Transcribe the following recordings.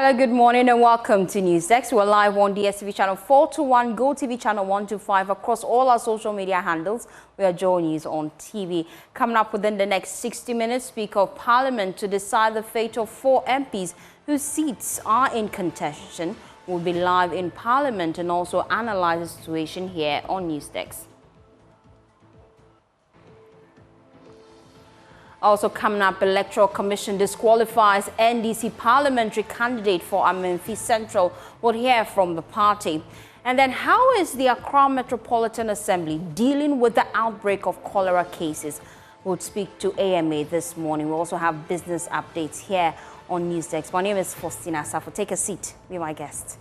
Hello, good morning and welcome to NewsDesk. We're live on DSTV channel 421, Go TV channel 125 across all our social media handles. We are Joy News on TV. Coming up within the next 60 minutes, Speaker of Parliament to decide the fate of 4 MPs whose seats are in contention will be live in Parliament and also analyze the situation here on NewsDesk. Also coming up, Electoral Commission disqualifies NDC parliamentary candidate for Amenfi Central. We'll hear from the party. And then how is the Accra Metropolitan Assembly dealing with the outbreak of cholera cases? We'll speak to AMA this morning. We also have business updates here on NewsDesk. My name is Faustina Safo. Take a seat. Be my guest.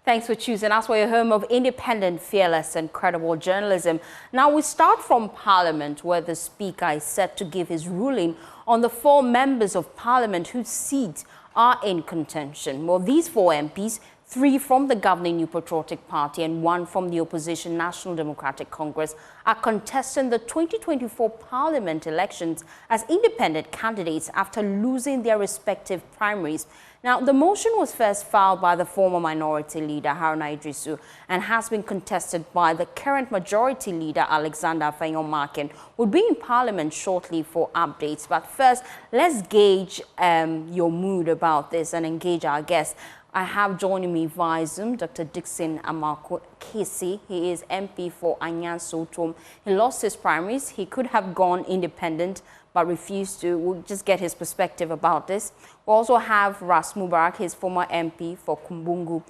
Thanks for choosing us for your home of independent, fearless and credible journalism. Now we start from Parliament, where the Speaker is set to give his ruling on the 4 members of Parliament whose seats are in contention. Well, these 4 MPs, 3 from the governing New Patriotic Party and 1 from the opposition National Democratic Congress, are contesting the 2024 Parliament elections as independent candidates after losing their respective primaries. Now, the motion was first filed by the former minority leader, Haruna Idrisu, and has been contested by the current majority leader, Alexander Afenyo-Markin. We'll be in Parliament shortly for updates. But first, let's gauge your mood about this and engage our guests. I have joining me via Zoom Dr. Dixon Amakwo-Kesi. He is MP for Anyan Sotom. He lost his primaries. He could have gone independent, but refused to. We'll just get his perspective about this. We also have Ras Mubarak, his former MP for Kumbungu.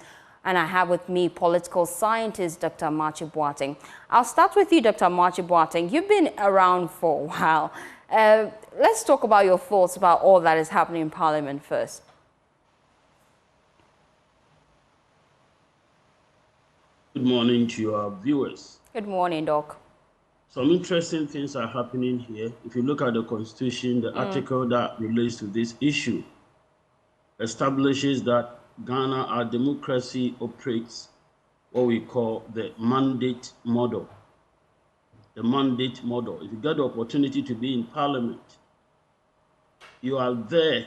And I have with me political scientist Dr. Machi Boateng. I'll start with you, Dr. Machi Boateng. You've been around for a while. Let's talk about your thoughts about all that is happening in Parliament first. Good morning to your viewers. Good morning, Doc. Some interesting things are happening here. If you look at the Constitution, the article that relates to this issue establishes that Ghana, our democracy, operates what we call the mandate model. The mandate model. If you get the opportunity to be in Parliament, you are there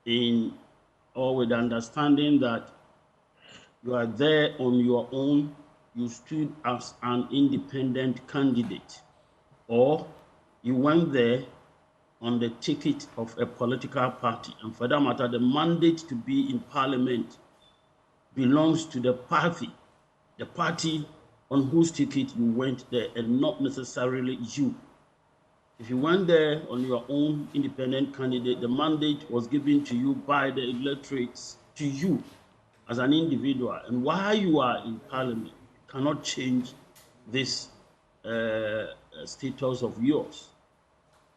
with the understanding that you are there on your own. You stood as an independent candidate, or you went there on the ticket of a political party. And for that matter, the mandate to be in Parliament belongs to the party on whose ticket you went there, and not necessarily you. If you went there on your own independent candidate, the mandate was given to you by the electorates to you as an individual. And while you are in Parliament, you cannot change this status of yours.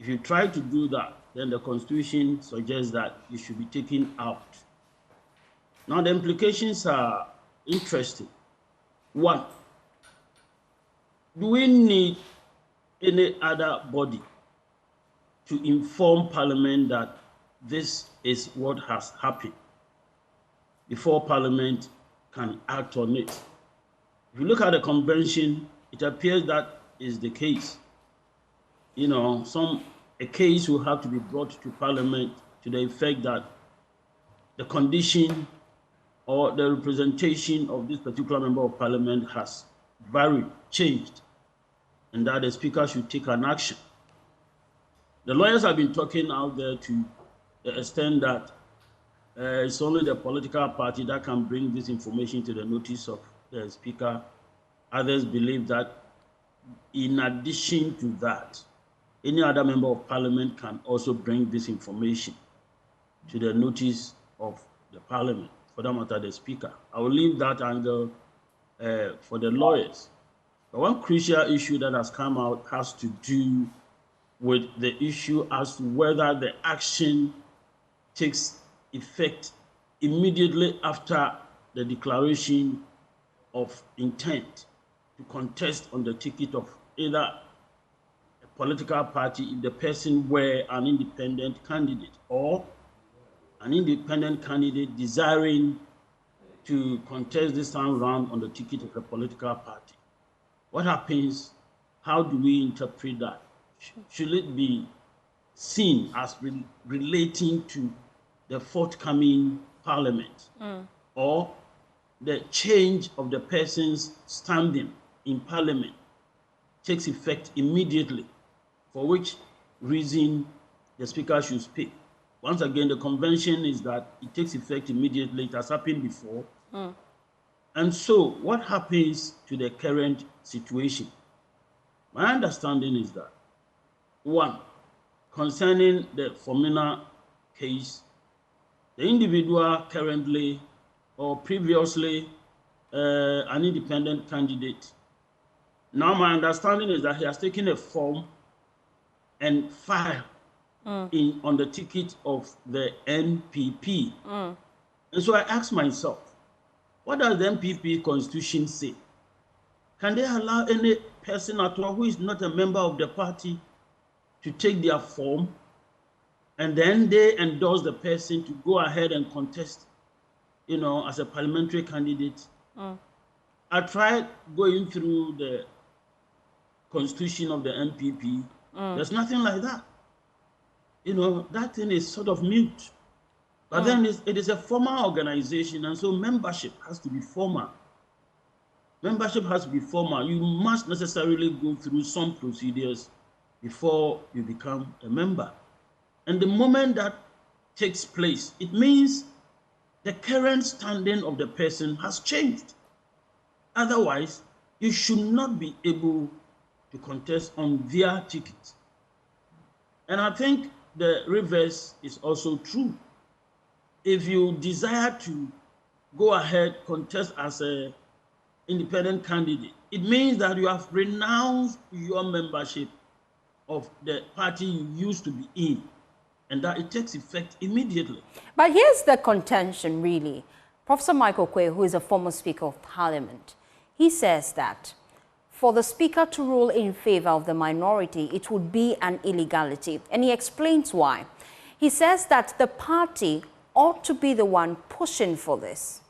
If you try to do that, then the Constitution suggests that you should be taken out. Now, the implications are interesting. 1, do we need any other body to inform Parliament that this is what has happened before Parliament can act on it? If you look at the convention, it appears that is the case. You know, a case will have to be brought to Parliament to the effect that the condition or the representation of this particular member of Parliament has varied, changed, and that the Speaker should take an action. The lawyers have been talking out there to the extent that it's only the political party that can bring this information to the notice of the Speaker. Others believe that in addition to that, any other member of Parliament can also bring this information to the notice of the Parliament, for that matter, the Speaker. I will leave that angle for the lawyers. But one crucial issue that has come out has to do with the issue as to whether the action takes effect immediately after the declaration of intent to contest on the ticket of either a political party if the person were an independent candidate, or an independent candidate desiring to contest this time round on the ticket of a political party. What happens? How do we interpret that? Should it be seen as relating to the forthcoming parliament, or the change of the person's standing in parliament takes effect immediately, for which reason the speaker should speak? Once again, the convention is that it takes effect immediately. It has happened before. And so what happens to the current situation? My understanding is that, one, concerning the Fomina case, the individual currently or previously an independent candidate, now my understanding is that he has taken a form and filed on the ticket of the NPP. And so I asked myself, what does the NPP constitution say? Can they allow any person at all who is not a member of the party to take their form, and then they endorse the person to go ahead and contest, as a parliamentary candidate? I tried going through the constitution of the NPP. There's nothing like that. That thing is sort of mute. But then it is a formal organization, and so membership has to be formal. Membership has to be formal. You must necessarily go through some procedures before you become a member. And the moment that takes place, it means the current standing of the person has changed. Otherwise, you should not be able to contest on their ticket. And I think the reverse is also true. If you desire to go ahead, contest as an independent candidate, it means that you have renounced your membership of the party you used to be in, and that it takes effect immediately. But here's the contention, really. Professor Michael Quay, who is a former Speaker of Parliament, he says that for the Speaker to rule in favor of the minority, it would be an illegality. And he explains why. He says that the party ought to be the one pushing for this.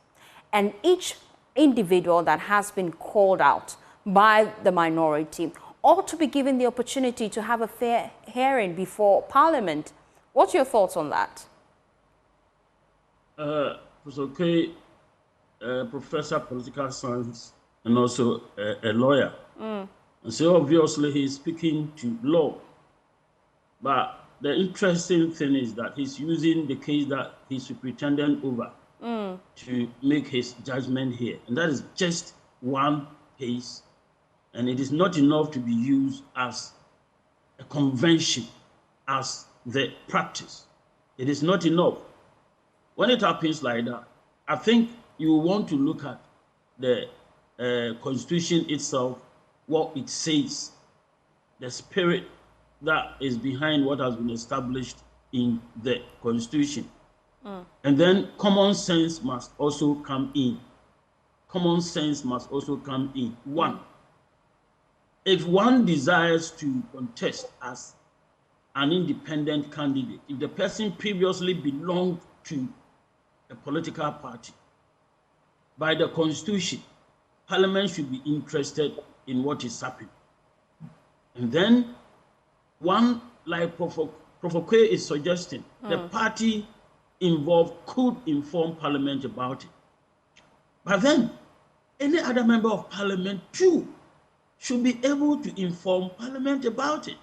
And each individual that has been called out by the minority ought to be given the opportunity to have a fair hearing before Parliament. What's your thoughts on that? Professor Quay, Professor of Political Science, and also a lawyer. And so obviously he's speaking to law. But the interesting thing is that he's using the case that he's superintendent over to make his judgment here. And that is just one case. And it is not enough to be used as a convention, as the practice. It is not enough. When it happens like that, I think you want to look at the Constitution itself, what it says, the spirit that is behind what has been established in the Constitution. And then common sense must also come in. Common sense must also come in. One, if one desires to contest as an independent candidate, if the person previously belonged to a political party, by the Constitution, Parliament should be interested in what is happening. And then one, like Professor Quay is suggesting, the party involved could inform Parliament about it. But then any other member of Parliament too should be able to inform Parliament about it,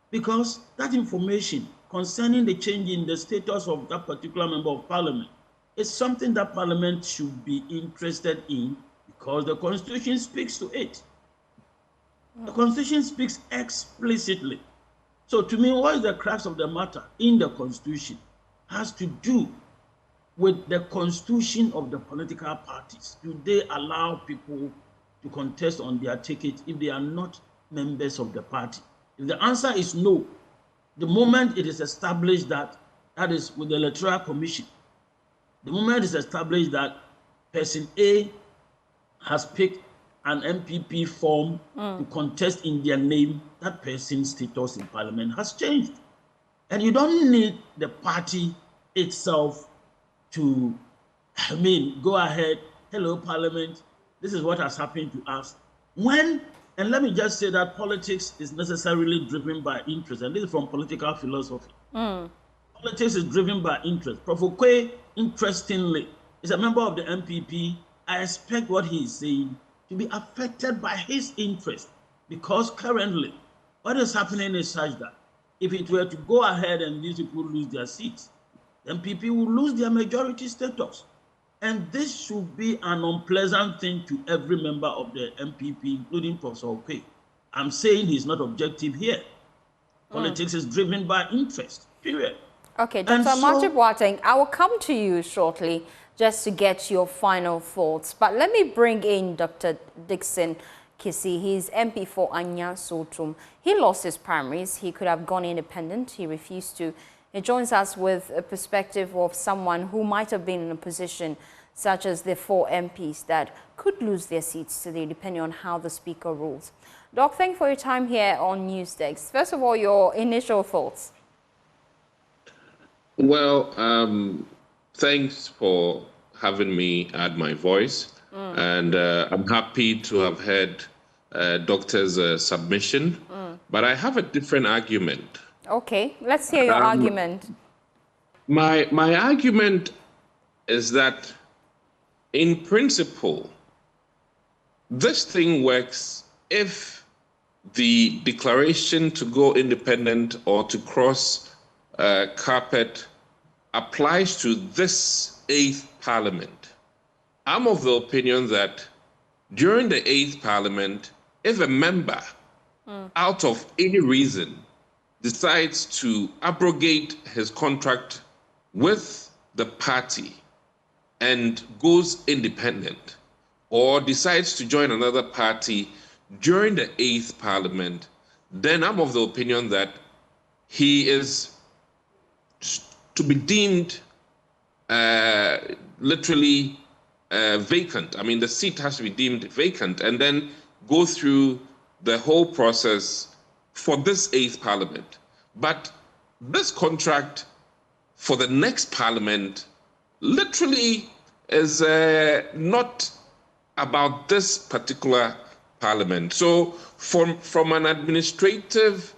because that information concerning the change in the status of that particular member of Parliament is something that Parliament should be interested in, because the Constitution speaks to it. The Constitution speaks explicitly. So to me, what is the crux of the matter in the Constitution has to do with the constitution of the political parties. Do they allow people to contest on their ticket if they are not members of the party? If the answer is no, the moment it is established that is with the Electoral Commission, the moment it is established that person A has picked an MPP form to contest in their name, that person's status in Parliament has changed. And you don't need the party itself to, go ahead, hello, Parliament, this is what has happened to us. And let me just say that politics is necessarily driven by interest, and this is from political philosophy. Politics is driven by interest. Prof. Okwe, interestingly, is a member of the MPP. I expect what he is saying to be affected by his interest, because currently what is happening is such that if it were to go ahead and these people lose their seats, then MPP will lose their majority status. And this should be an unpleasant thing to every member of the MPP, including Professor Okwe. I'm saying he's not objective here. Politics is driven by interest, period. Okay, Dr. Marchie Boateng, I will come to you shortly just to get your final thoughts. But let me bring in Dr. Dixon Kisi. He's MP for Anya Sotum. He lost his primaries. He could have gone independent. He refused to. He joins us with a perspective of someone who might have been in a position such as the 4 MPs that could lose their seats today, depending on how the Speaker rules. Doc, thank you for your time here on Newsdesk. First of all, your initial thoughts. Well, thanks for having me add my voice. And I'm happy to have heard Doctor's submission. But I have a different argument. Okay, let's hear your argument. My argument is that, in principle, this thing works if the declaration to go independent or to cross carpet applies to this 8th Parliament. I'm of the opinion that during the 8th Parliament, if a member, out of any reason, decides to abrogate his contract with the party and goes independent, or decides to join another party during the 8th Parliament, then I'm of the opinion that he is to be deemed literally vacant. I mean, the seat has to be deemed vacant and then go through the whole process for this 8th Parliament. But this contract for the next Parliament literally is not about this particular Parliament. So from an administrative,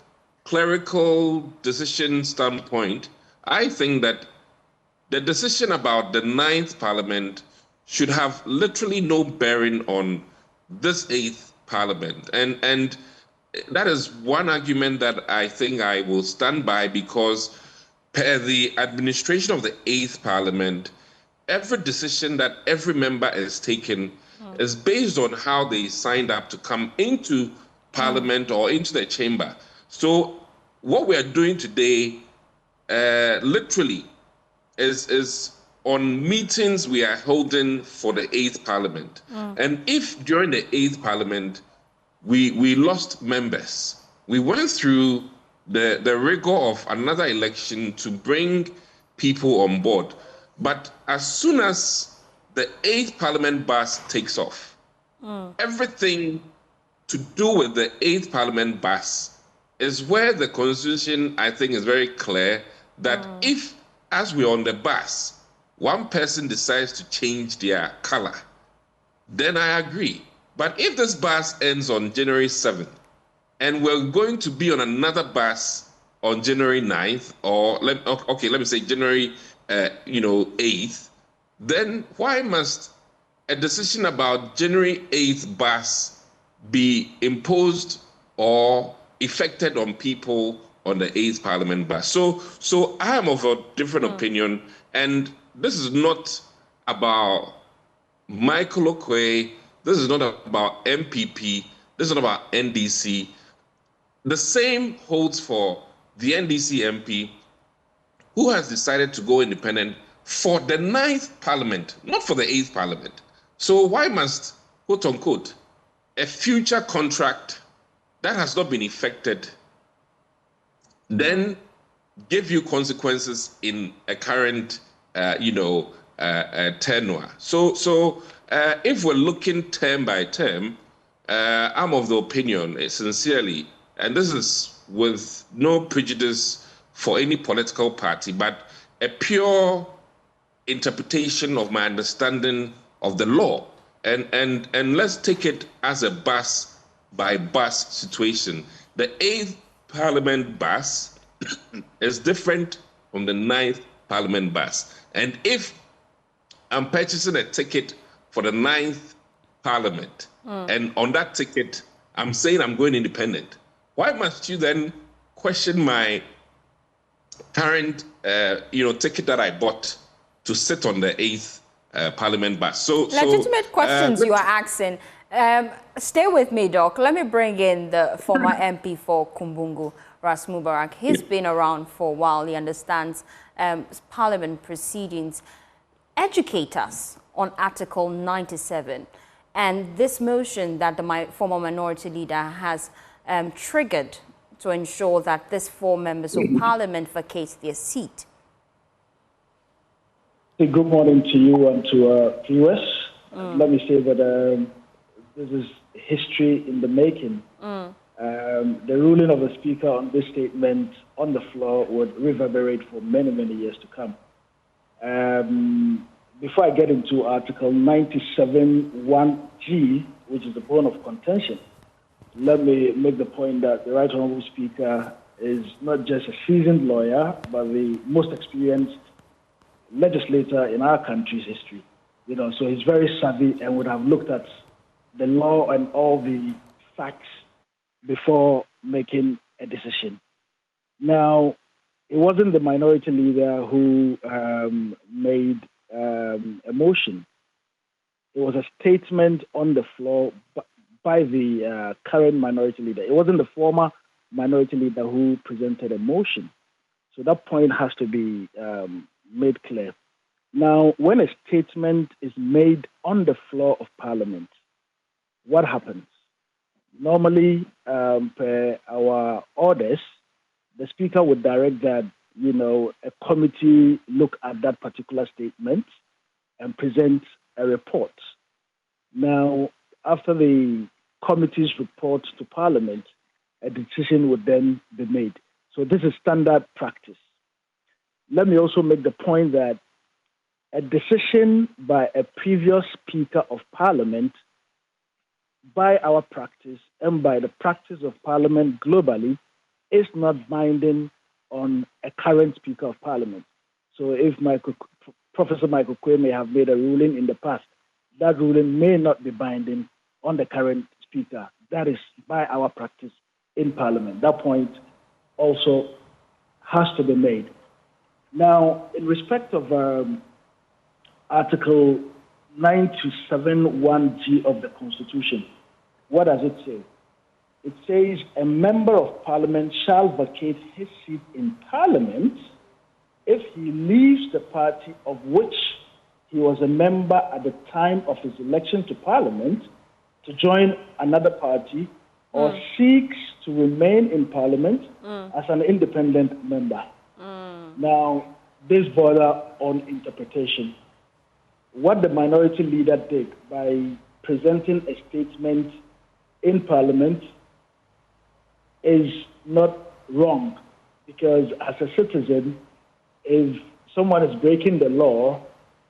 clerical decision standpoint, I think that the decision about the 9th Parliament should have literally no bearing on this 8th Parliament. And that is one argument that I think I will stand by, because per the administration of the 8th Parliament, every decision that every member is taking is based on how they signed up to come into Parliament or into the chamber. So what we are doing today literally is on meetings we are holding for the 8th Parliament. And if during the 8th Parliament we lost members, we went through the rigor of another election to bring people on board. But as soon as the 8th Parliament bus takes off, everything to do with the 8th Parliament bus is where the Constitution, I think, is very clear that if, as we're on the bus, one person decides to change their color, then I agree. But if this bus ends on January 7th, and we're going to be on another bus on January 9th, or let me say January 8th, then why must a decision about January 8th bus be imposed or effected on people on the 8th Parliament bus? So I am of a different opinion, and this is not about Michael Okwe, this is not about MPP, this is not about NDC. The same holds for the NDC MP, who has decided to go independent for the 9th Parliament, not for the 8th Parliament. So why must, quote unquote, a future contract that has not been effected then give you consequences in a current, tenure? So if we're looking term by term, I'm of the opinion, sincerely, and this is with no prejudice for any political party, but a pure interpretation of my understanding of the law. And let's take it as a bus by bus situation. The 8th Parliament bus is different from the 9th Parliament bus. And if I'm purchasing a ticket for the 9th Parliament, and on that ticket, I'm saying I'm going independent, why must you then question my current ticket that I bought to sit on the 8th Parliament bus? Legitimate questions you are asking. Stay with me, Doc. Let me bring in the former MP for Kumbungu, Ras Mubarak. He's been around for a while. He understands Parliament proceedings. Educate us on Article 97 and this motion that the former minority leader has triggered to ensure that these 4 members of Parliament vacate their seat. Good morning to you and to viewers. Let me say that this is history in the making. The ruling of the Speaker on this statement on the floor would reverberate for many, many years to come. Before I get into Article 97(1)(g), which is the bone of contention, let me make the point that the Right Honourable Speaker is not just a seasoned lawyer, but the most experienced legislator in our country's history. So he's very savvy and would have looked at the law and all the facts before making a decision. Now, it wasn't the minority leader who made a motion. It was a statement on the floor by the current minority leader. It wasn't the former minority leader who presented a motion. So that point has to be made clear. Now, when a statement is made on the floor of Parliament, what happens? Normally, per our orders, the Speaker would direct that, a committee look at that particular statement and present a report. Now, after the committee's report to Parliament, a decision would then be made. So this is standard practice. Let me also make the point that a decision by a previous Speaker of Parliament, by our practice and by the practice of Parliament globally, is not binding on a current Speaker of Parliament. So if Professor Michael Quay may have made a ruling in the past, that ruling may not be binding on the current Speaker. That is by our practice in Parliament. That point also has to be made. Now, in respect of Article 97(1)(g) of the Constitution, what does it say? It says a member of Parliament shall vacate his seat in Parliament if he leaves the party of which he was a member at the time of his election to Parliament to join another party or seeks to remain in Parliament as an independent member. Now, this border on interpretation. What the minority leader did by presenting a statement in Parliament is not wrong, because as a citizen, if someone is breaking the law,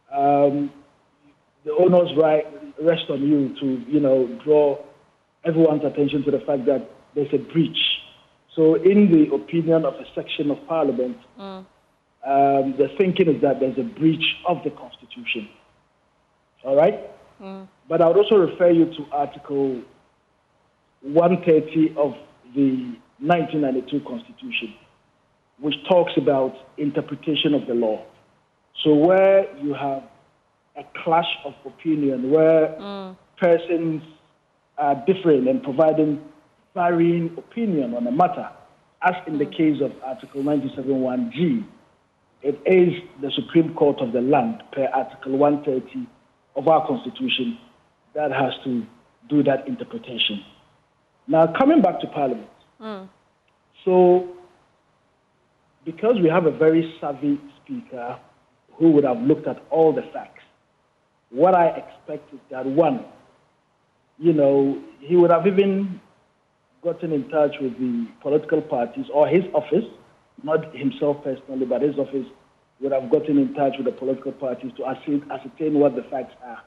the onus rests on you to, draw everyone's attention to the fact that there's a breach. So in the opinion of a section of Parliament, the thinking is that there's a breach of the Constitution. All right? But I would also refer you to Article 130 of the 1992 Constitution, which talks about interpretation of the law. So where you have a clash of opinion, where persons are differing and providing varying opinion on a matter, as in the case of Article 97(1)(g), it is the Supreme Court of the land, per Article 130 of our Constitution, that has to do that interpretation. Now, coming back to Parliament. So, because we have a very savvy Speaker who would have looked at all the facts, what I expect is that, one, you know, he would have even gotten in touch with the political parties or his office, not himself personally, but his office would have gotten in touch with the political parties to ascertain what the facts are.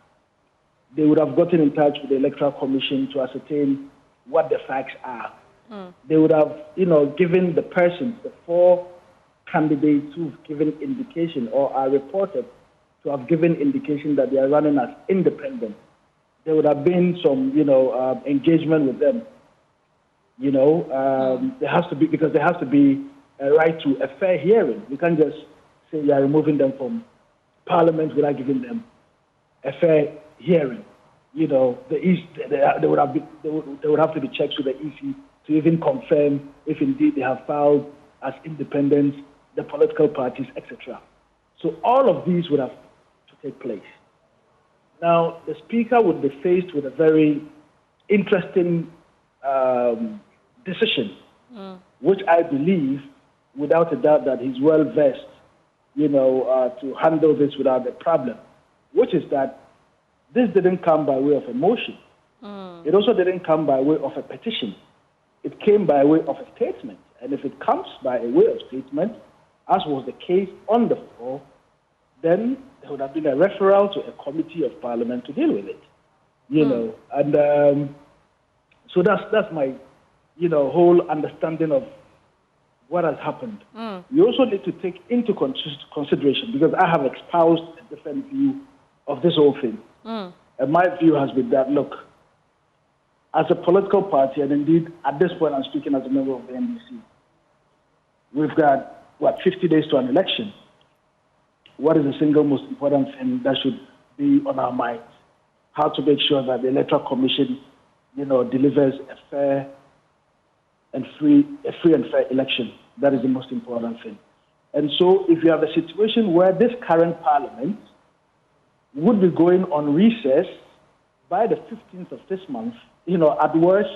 They would have gotten in touch with the Electoral Commission to ascertain what the facts are. They would have, you know, given the persons, the 4 candidates who've given indication or are reported to have given indication that they are running as independent. There would have been some, you know, engagement with them. You know, there has to be, because there has to be a right to a fair hearing. You can't just say you are removing them from Parliament without giving them a fair hearing. You know, there would have to be checks with the EC to even confirm if indeed they have filed as independents, the political parties, etc. So all of these would have to take place. Now, the Speaker would be faced with a very interesting decision, which I believe, without a doubt, that he's well versed, you know, to handle this without a problem, which is that this didn't come by way of a motion. It also didn't come by way of a petition. It came by way of a statement. And if it comes by a way of statement, as was the case on the floor, then there would have been a referral to a committee of Parliament to deal with it. You know, and so that's my, you know, whole understanding of what has happened. You also need to take into consideration, because I have espoused a different view of this whole thing. And my view has been that, look, as a political party, and indeed at this point I'm speaking as a member of the NDC, we've got, 50 days to an election. What is the single most important thing that should be on our minds? How to make sure that the Electoral Commission, you know, delivers a fair and free and fair election. That is the most important thing. And so if you have a situation where this current Parliament would be going on recess by the 15th of this month, you know, at worst,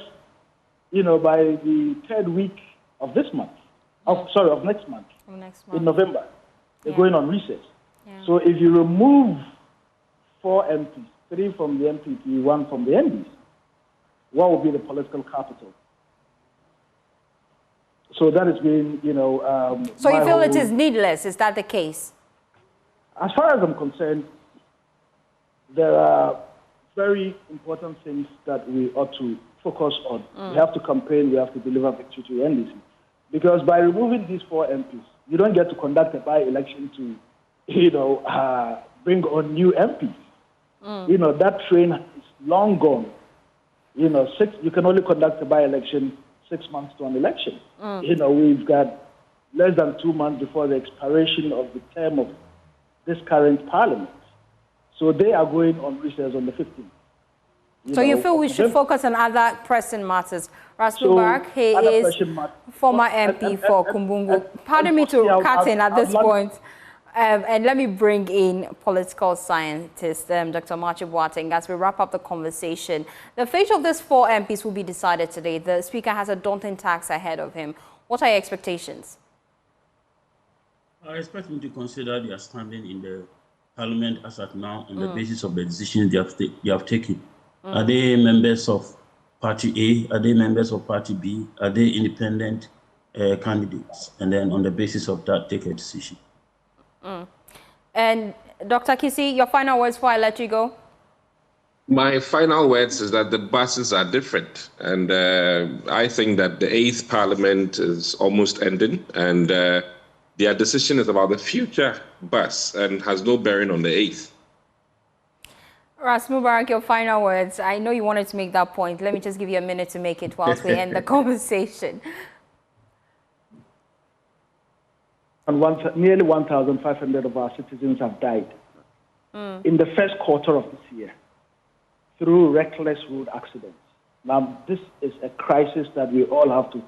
you know, by the 3rd week of this month, of next month, in November, they're going on recess. So if you remove 4 MPs, 3 from the MPP, 1 from the NDC, what would be the political capital? So that has been, you know... so you feel it is needless, is that the case? As far as I'm concerned, there are very important things that we ought to focus on. We have to campaign, we have to deliver victory to the NDC. Because by removing these 4 MPs, you don't get to conduct a by-election to, you know, bring on new MPs. You know, that train is long gone. You know, you can only conduct a by-election 6 months to an election. You know, we've got less than 2 months before the expiration of the term of this current Parliament. So they are going on recess on the 15th. You feel we should focus on other pressing matters? Ras Mubarak, he is former MP for Kumbungu. Pardon me to cut in at this point. And let me bring in political scientist, Dr. Machi Boateng, as we wrap up the conversation. The fate of these 4 MPs will be decided today. The Speaker has a daunting task ahead of him. What are your expectations? I expect him to consider their standing in the Parliament as at now on the basis of the decisions they have taken. Are they members of Party A? Are they members of Party B? Are they independent candidates? And then on the basis of that, take a decision. And Dr. Kisi, your final words before I let you go? My final words is that the buses are different. And I think that the 8th Parliament is almost ending. And their decision is about the future bus and has no bearing on the 8th. Ras Mubarak, your final words. I know you wanted to make that point. Let me just give you a minute to make it whilst we end the conversation. And nearly 1,500 of our citizens have died in the first quarter of this year through reckless road accidents. Now, this is a crisis that we all have to,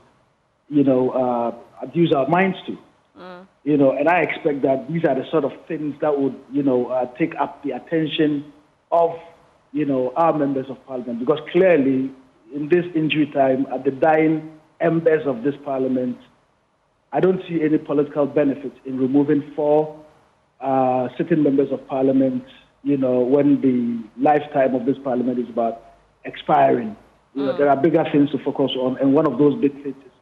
you know, use our minds to. You know, and I expect that these are the sort of things that would, you know, take up the attention of, you know, our members of Parliament, because clearly in this injury time, at the dying embers of this Parliament, I don't see any political benefit in removing 4 sitting members of Parliament, when the lifetime of this parliament is about expiring. There are bigger things to focus on, and one of those big things is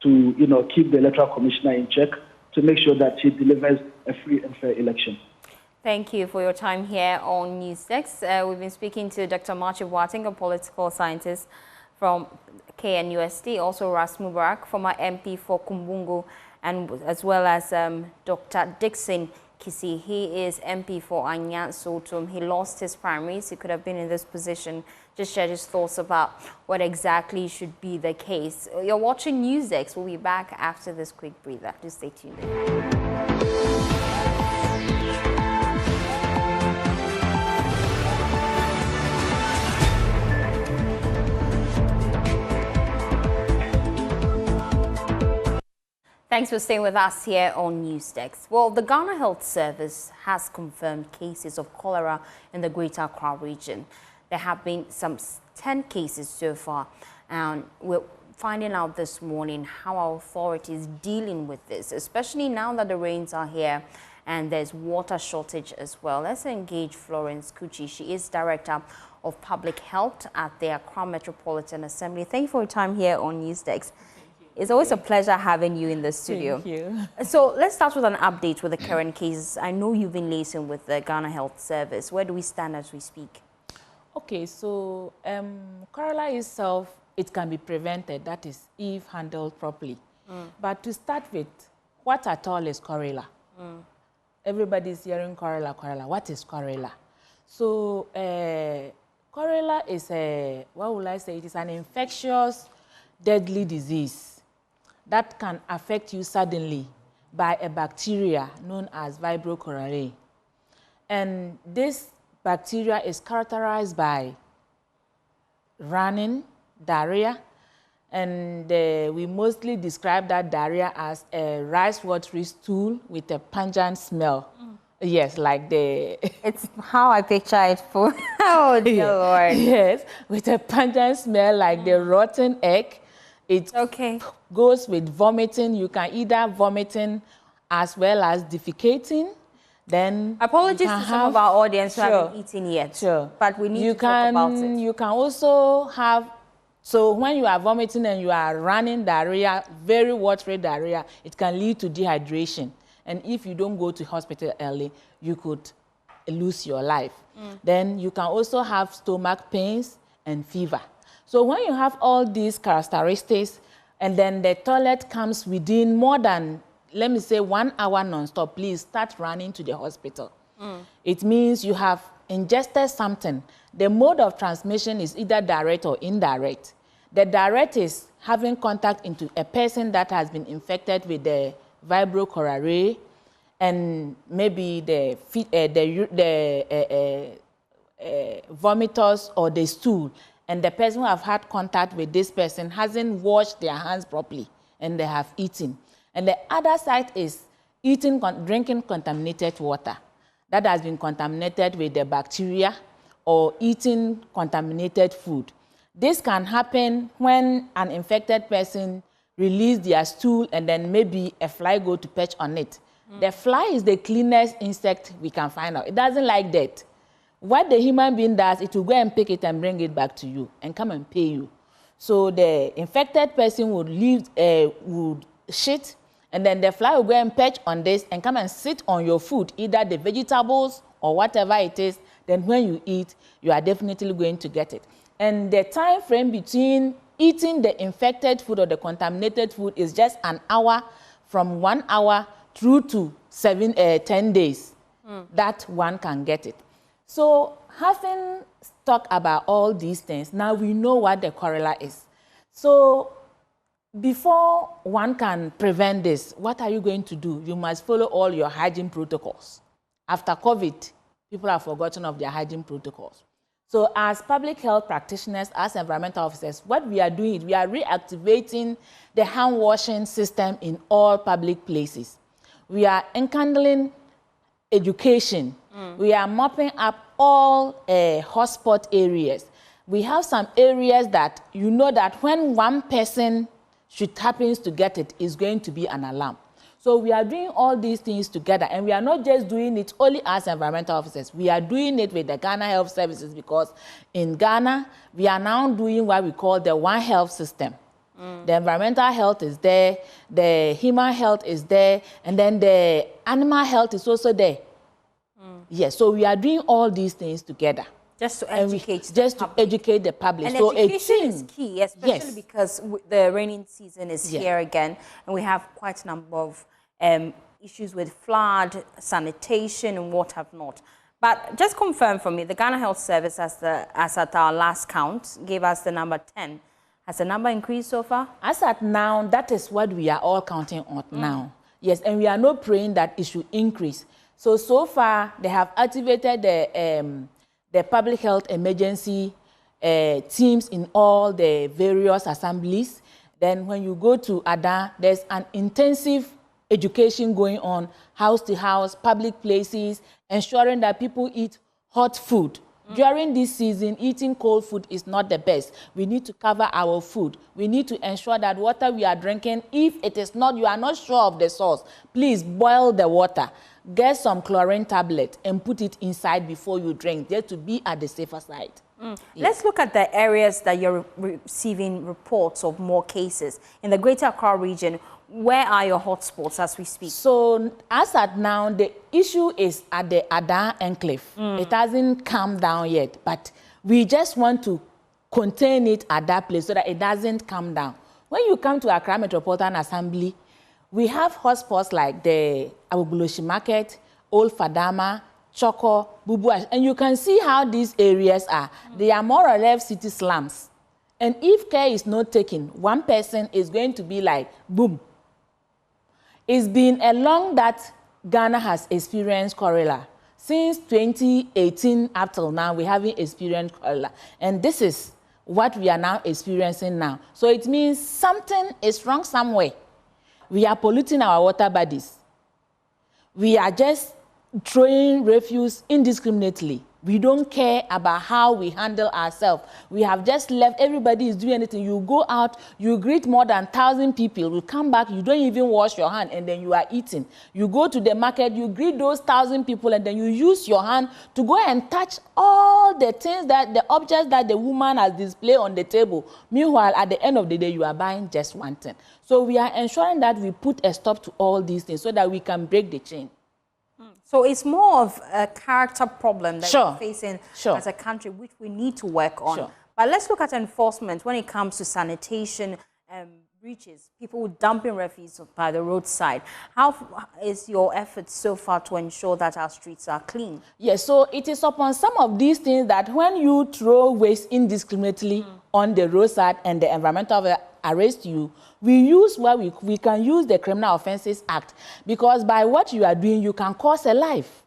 to, keep the electoral commissioner in check to make sure that she delivers a free and fair election. Thank you for your time here on Newsdesk. We've been speaking to Dr. Machi Boateng, a political scientist from KNUST, also Ras Mubarak, former MP for Kumbungu, and as well as Dr. Dixon Kisi. He is MP for Anya Sotum. He lost his primaries. He could have been in this position. Just shared his thoughts about what exactly should be the case. You're watching Newsdesk. We'll be back after this quick breather. Just stay tuned in. Thanks for staying with us here on Newsdesk. Well, the Ghana Health Service has confirmed cases of cholera in the Greater Accra region. There have been some 10 cases so far, and we're finding out this morning how our authorities dealing with this, especially now that the rains are here and there's water shortage as well. Let's engage Florence Kuchi. She is Director of Public Health at the Accra Metropolitan Assembly. Thank you for your time here on Newsdesk. It's always a pleasure having you in the studio. Thank you. So let's start with an update with the current cases. I know you've been liaising with the Ghana Health Service. Where do we stand as we speak? Okay, so cholera itself, it can be prevented, that is, if handled properly. But to start with, what at all is cholera? Everybody's hearing cholera. What is cholera? So cholera is it is an infectious, deadly disease that can affect you suddenly by a bacteria known as Vibrio cholerae. And this bacteria is characterized by running, diarrhea, and we mostly describe that diarrhea as a rice-watery stool with a pungent smell. Yes, like the... It's how I picture it for... Oh, dear Lord. Yes, with a pungent smell like the rotten egg. It goes with vomiting. You can either vomiting as well as defecating. Then apologies to some of our audience who haven't eaten yet. But we need to talk about it. You can also have, so when you are vomiting and you are running diarrhea, very watery diarrhea, it can lead to dehydration. And if you don't go to hospital early, you could lose your life. Then you can also have stomach pains and fever. So when you have all these characteristics, and then the toilet comes within more than, let me say, 1 hour non-stop, please start running to the hospital. It means you have ingested something. The mode of transmission is either direct or indirect. The direct is having contact into a person that has been infected with the Vibrio cholerae, and maybe the vomitors or the stool, and the person who have had contact with this person hasn't washed their hands properly, and they have eaten. And the other side is drinking contaminated water that has been contaminated with the bacteria, or eating contaminated food. This can happen when an infected person release their stool and then maybe a fly go to perch on it. The fly is the cleanest insect we can find out. It doesn't like that. What the human being does, it will go and pick it and bring it back to you and come and pay you. So the infected person would would shit, and then the fly will go and perch on this and come and sit on your food, either the vegetables or whatever it is. Then when you eat, you are definitely going to get it. And the time frame between eating the infected food or the contaminated food is just an hour, from 1 hour through to 10 days that one can get it. So having talked about all these things, now we know what the cholera is. So before one can prevent this, what are you going to do? You must follow all your hygiene protocols. After COVID, people have forgotten of their hygiene protocols. So as public health practitioners, as environmental officers, what we are doing is we are reactivating the hand washing system in all public places. We are enkindling education. We are mopping up all hotspot areas. We have some areas that you know that when one person happens to get it, is going to be an alarm. So we are doing all these things together, and we are not just doing it only as environmental officers. We are doing it with the Ghana Health Services, because in Ghana, we are now doing what we call the One Health system. The environmental health is there, the human health is there, and then the animal health is also there. Yes, so we are doing all these things together. Just to educate the public. And so education is key, especially because the raining season is here again, and we have quite a number of issues with flood, sanitation, and what have not. But just confirm for me, the Ghana Health Service, as at our last count, gave us the number 10. Has the number increased so far? As at now, that is what we are all counting on now. Yes, and we are not praying that it should increase. So far, they have activated the public health emergency teams in all the various assemblies. Then when you go to Ada, there's an intensive education going on, house to house, public places, ensuring that people eat hot food. During this season, eating cold food is not the best. We need to cover our food. We need to ensure that water we are drinking, if it is not, you are not sure of the source, please boil the water. Get some chlorine tablet and put it inside before you drink, just to be at the safer side. Yes. Let's look at the areas that you're receiving reports of more cases. In the Greater Accra region, where are your hotspots as we speak? So, as at now, the issue is at the Ada Enclave. It hasn't come down yet, but we just want to contain it at that place so that it doesn't come down. When you come to Accra Metropolitan Assembly, we have hotspots like the Abubuloshi Market, Old Fadama, Choko, Bubu, and you can see how these areas are. They are more or less city slums. And if care is not taken, one person is going to be like, boom. It's been a long that Ghana has experienced cholera. Since 2018 up till now, we haven't experienced cholera. And this is what we are now experiencing now. So it means something is wrong somewhere. We are polluting our water bodies. We are just throwing refuse indiscriminately. We don't care about how we handle ourselves. We have just left, everybody is doing anything. You go out, you greet more than 1,000 people. You come back, you don't even wash your hand, and then you are eating. You go to the market, you greet those 1,000 people, and then you use your hand to go and touch all the things the objects that the woman has displayed on the table. Meanwhile, at the end of the day, you are buying just one thing. So we are ensuring that we put a stop to all these things so that we can break the chain. So it's more of a character problem that we're facing as a country, which we need to work on. But let's look at enforcement when it comes to sanitation breaches, people dumping refuse by the roadside. How is your effort so far to ensure that our streets are clean? Yes, so it is upon some of these things that when you throw waste indiscriminately on the roadside and the environmental arrest you, we use we can use the Criminal Offences Act, because by what you are doing, you can cause a life.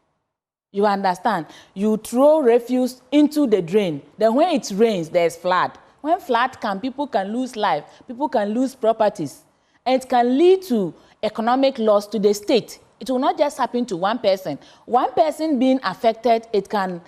You understand? You throw refuse into the drain. Then when it rains, there's flood. When flood comes, people can lose life. People can lose properties. And it can lead to economic loss to the state. It will not just happen to one person. One person being affected, it can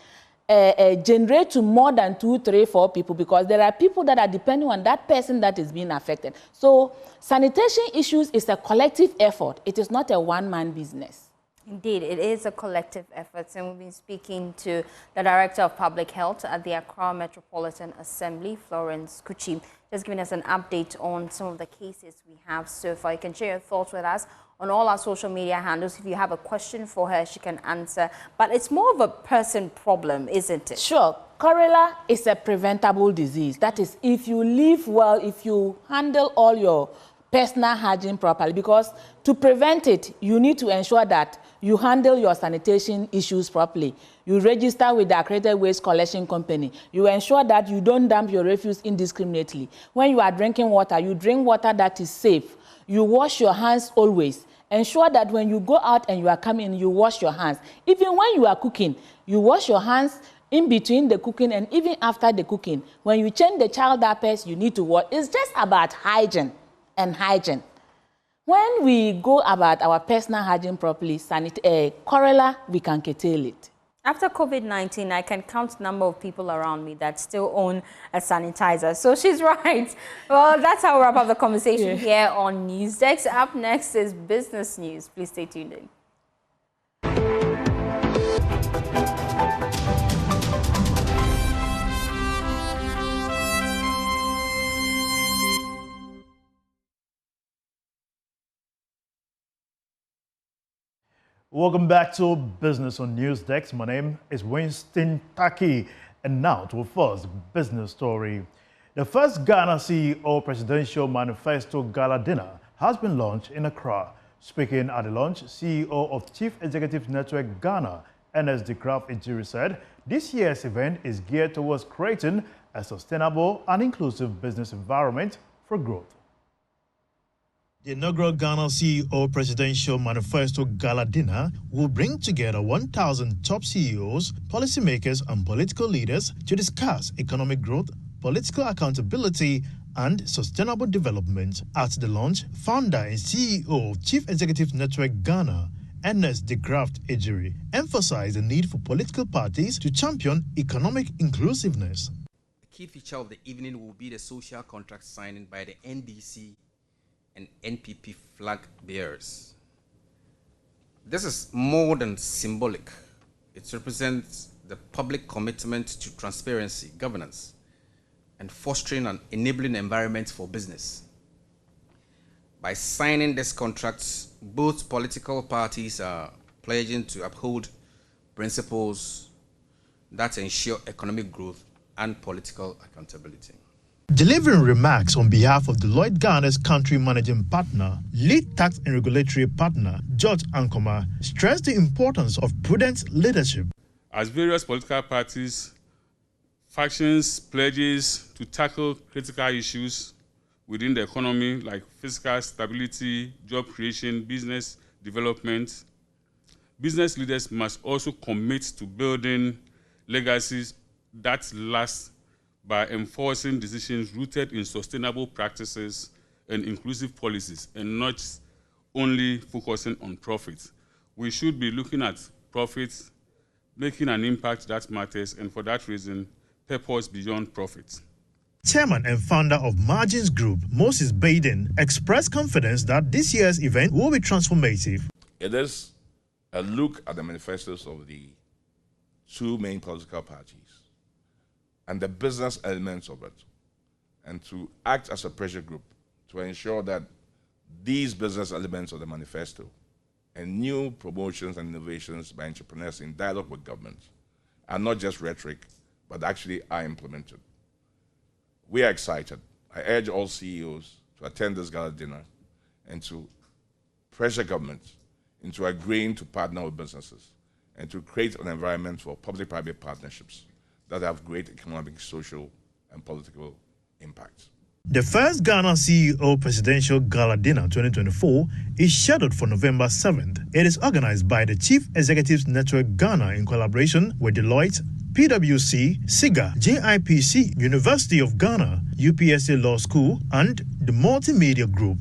generate to more than 2, 3, 4 people, because there are people that are depending on that person that is being affected. So sanitation issues is a collective effort. It is not a one-man business. Indeed, it is a collective effort, and we've been speaking to the Director of Public Health at the Accra Metropolitan Assembly, Florence Kuchi, just giving us an update on some of the cases we have so far. You can share your thoughts with us on all our social media handles. If you have a question for her, she can answer. But it's more of a person problem, isn't it? Sure. Cholera is a preventable disease. That is, if you live well, if you handle all your personal hygiene properly, because to prevent it, you need to ensure that you handle your sanitation issues properly. You register with the accredited waste collection company. You ensure that you don't dump your refuse indiscriminately. When you are drinking water, you drink water that is safe. You wash your hands always. Ensure that when you go out and you are coming, you wash your hands. Even when you are cooking, you wash your hands in between the cooking and even after the cooking. When you change the child diapers, you need to wash. It's just about hygiene and hygiene. When we go about our personal hygiene properly, cholera, we can curtail it. After COVID-19, I can count the number of people around me that still own a sanitizer. So she's right. Well, that's how we wrap up the conversation here on Newsdesk. Up next is business news. Please stay tuned in. Welcome back to Business on Newsdesk. My name is Winston Taki, and now to our first business story. The first Ghana CEO Presidential Manifesto Gala Dinner has been launched in Accra. Speaking at the launch, CEO of Chief Executive Network Ghana, Ernest de Graaf Ejiri, said this year's event is geared towards creating a sustainable and inclusive business environment for growth. The inaugural Ghana CEO Presidential Manifesto Gala Dinner will bring together 1,000 top CEOs, policymakers, and political leaders to discuss economic growth, political accountability, and sustainable development. At the launch, founder and CEO of Chief Executive Network Ghana, Ernest de Graaf Ejiri, emphasized the need for political parties to champion economic inclusiveness. The key feature of the evening will be the social contract signing by the NDC and NPP flag bearers. This is more than symbolic. It represents the public commitment to transparency, governance, and fostering an enabling environment for business. By signing these contracts, both political parties are pledging to uphold principles that ensure economic growth and political accountability. Delivering remarks on behalf of Deloitte Ghana's country managing partner, lead tax and regulatory partner, George Ankoma, stressed the importance of prudent leadership. As various political parties, factions pledges to tackle critical issues within the economy like fiscal stability, job creation, business development, business leaders must also commit to building legacies that last by enforcing decisions rooted in sustainable practices and inclusive policies, and not only focusing on profits. We should be looking at profits, making an impact that matters, and for that reason, purpose beyond profits. Chairman and founder of Margins Group, Moses Baden, expressed confidence that this year's event will be transformative. It is a look at the manifestos of the two main political parties and the business elements of it, and to act as a pressure group to ensure that these business elements of the manifesto and new promotions and innovations by entrepreneurs in dialogue with government are not just rhetoric, but actually are implemented. We are excited. I urge all CEOs to attend this gala dinner and to pressure government into agreeing to partner with businesses and to create an environment for public-private partnerships that have great economic, social, and political impact. The first Ghana CEO Presidential Gala Dinner 2024 is scheduled for November 7th. It is organized by the Chief Executives Network Ghana in collaboration with Deloitte, PwC, SIGA, JIPC, University of Ghana, UPSA Law School, and the Multimedia Group.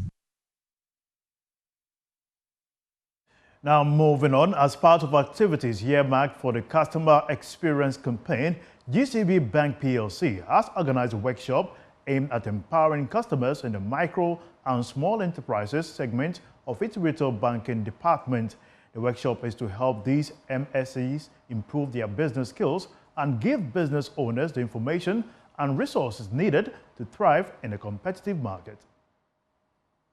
Now moving on, as part of activities earmarked for the Customer Experience Campaign, GCB Bank PLC has organized a workshop aimed at empowering customers in the micro and small enterprises segment of its retail banking department. The workshop is to help these MSEs improve their business skills and give business owners the information and resources needed to thrive in a competitive market.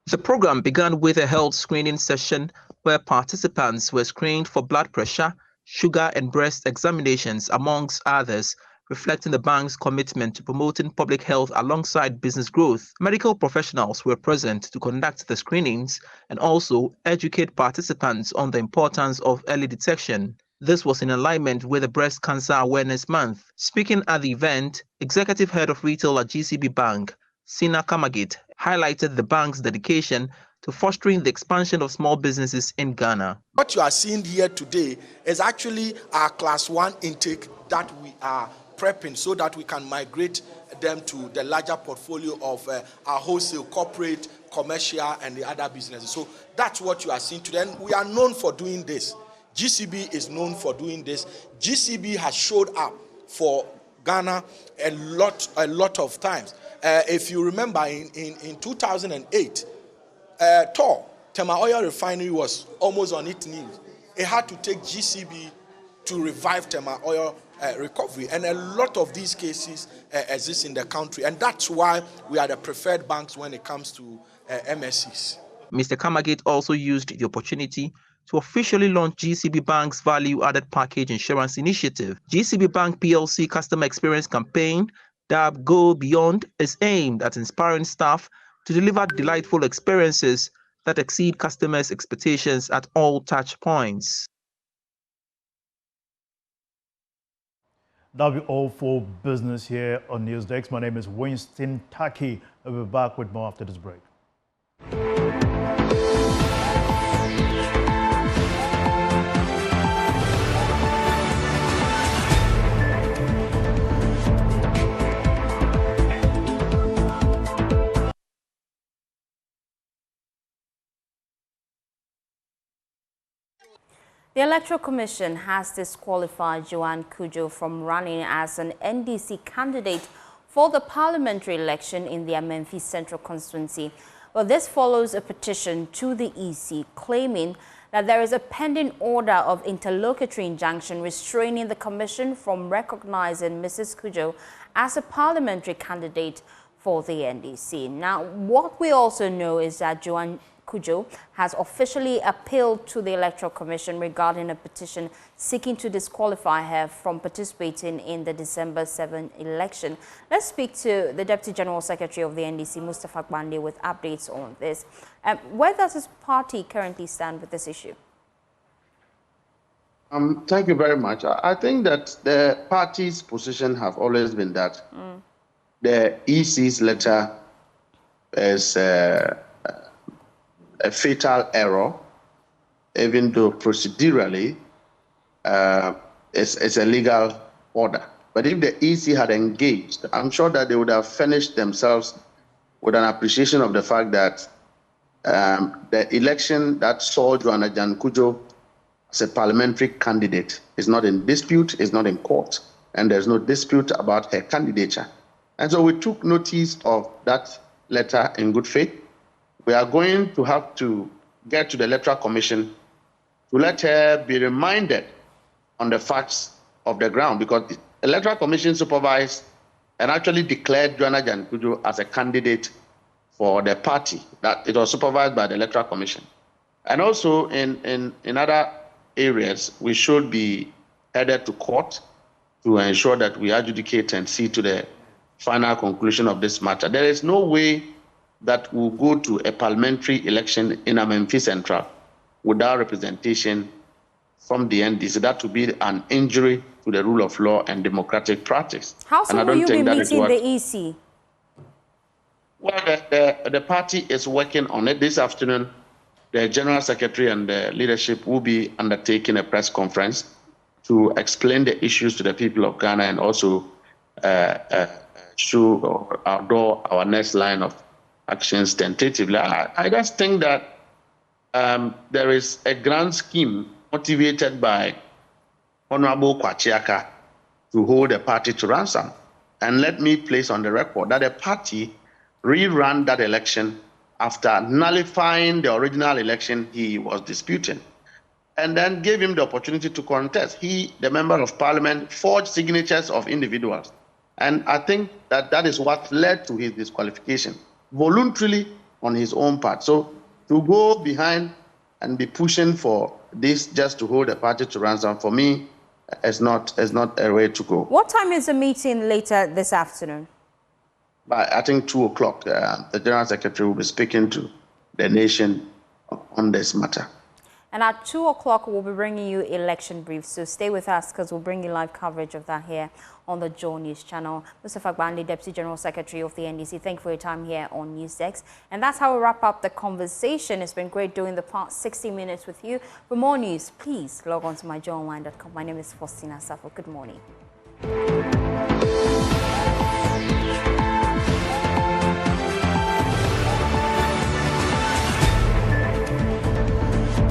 The program began with a health screening session where participants were screened for blood pressure, sugar and breast examinations, amongst others, reflecting the bank's commitment to promoting public health alongside business growth. Medical professionals were present to conduct the screenings and also educate participants on the importance of early detection. This was in alignment with the Breast Cancer Awareness Month. Speaking at the event, Executive Head of Retail at GCB Bank, Sina Kamagit, highlighted the bank's dedication to fostering the expansion of small businesses in Ghana. What you are seeing here today is actually our class 1 intake that we are prepping so that we can migrate them to the larger portfolio of our wholesale, corporate, commercial, and the other businesses. So that's what you are seeing today. And we are known for doing this, GCB is known for doing this. GCB has showed up for Ghana a lot of times. If you remember, in 2008, Tema Oil Refinery was almost on its knees. It had to take GCB to revive Tema Oil recovery. And a lot of these cases exist in the country. And that's why we are the preferred banks when it comes to MSCs. Mr. Kamagate also used the opportunity to officially launch GCB Bank's value-added package insurance initiative. GCB Bank PLC Customer Experience Campaign, dubbed Go Beyond, is aimed at inspiring staff to deliver delightful experiences that exceed customers' expectations at all touch points. That'll be all for business here on Newsdesk. My name is Winston Taki. I'll be back with more after this break. The Electoral Commission has disqualified Joan Kujo from running as an NDC candidate for the parliamentary election in the Memphis Central constituency. Well, this follows a petition to the EC claiming that there is a pending order of interlocutory injunction restraining the commission from recognizing Mrs. Kujo as a parliamentary candidate for the NDC. Now, what we also know is that Joan Kujo has officially appealed to the Electoral Commission regarding a petition seeking to disqualify her from participating in the December 7 election. Let's speak to the Deputy General Secretary of the NDC, Mustafa Gbande, with updates on this. Where does his party currently stand with this issue? Thank you very much. I think that the party's position have always been that the EC's letter is a fatal error, even though procedurally it's a legal order. But if the EC had engaged, I'm sure that they would have finished themselves with an appreciation of the fact that the election that saw Joanna Jan Kujo as a parliamentary candidate is not in dispute, is not in court, and there's no dispute about her candidature. And so we took notice of that letter in good faith. We are going to have to get to the Electoral Commission to let her be reminded on the facts of the ground, because the Electoral Commission supervised and actually declared Joanna Jan Kujo as a candidate for the party. That it was supervised by the Electoral Commission. And also in other areas, we should be headed to court to ensure that we adjudicate and see to the final conclusion of this matter. There is no way that will go to a parliamentary election in a Memphis Central without representation from the NDC. That would be an injury to the rule of law and democratic practice. How soon will you be meeting the EC? Well, the party is working on it. This afternoon, the General Secretary and the leadership will be undertaking a press conference to explain the issues to the people of Ghana and also show or outdoor our next line of actions tentatively. I just think that there is a grand scheme motivated by Honorable Kwachiaka to hold the party to ransom. And let me place on the record that the party rerun that election after nullifying the original election he was disputing, and then gave him the opportunity to contest. He, the member of parliament, forged signatures of individuals. And I think that that is what led to his disqualification, voluntarily on his own part. So to go behind and be pushing for this just to hold the party to ransom, for me, is not a way to go. What time is the meeting later this afternoon? By, I think, 2 o'clock, the General Secretary will be speaking to the nation on this matter. And at 2 o'clock, we'll be bringing you election briefs. So stay with us because we'll bring you live coverage of that here on the Joe News channel. Mustafa Gbande, Deputy General Secretary of the NDC, thank you for your time here on Newsdesk. And that's how we wrap up the conversation. It's been great doing the past 60 minutes with you. For more news, please log on to myjoeonline.com. My name is Faustina Safo. Good morning.